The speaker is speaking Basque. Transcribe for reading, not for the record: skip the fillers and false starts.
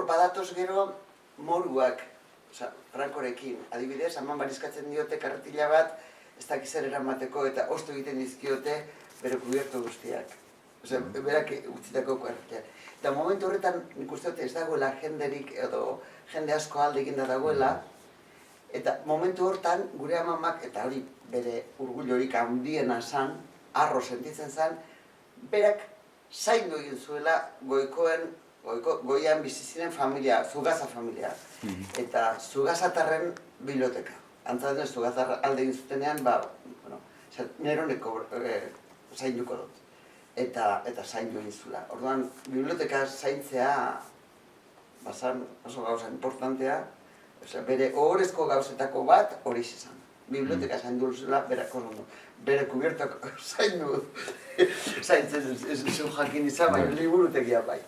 badatoz gero moruak, Frankorekin, adibidez, haman barizkatzen diote karretila bat, ez dakizer eramateko eta ostu egiten dizkiote bere kubierto guztiak. Berak utzitako karretila. Eta momentu horretan nik uste dut ez dagoela jenderik edo jende asko alde eginda dagoela, eta momentu hortan gure amamak, eta hori bere urgullorik handiena zan, arro sentitzen zan, berak zaindu egin zuela goian bizi ziren familia, Zugaza familia. Eta Zugazatarren biblioteka. Antza denez, Zugazar alde egin zutenean, neroneko zainduko dut. Eta zaindu egin zula. Orduan, biblioteka zaintzea bazan oso gauza importantea, bere ohorezko gauzetako bat hori izan. Biblioteka zaindu zula, bere kubiertok zaindu zaintzen ez jakin izan, baina liburutegia bai.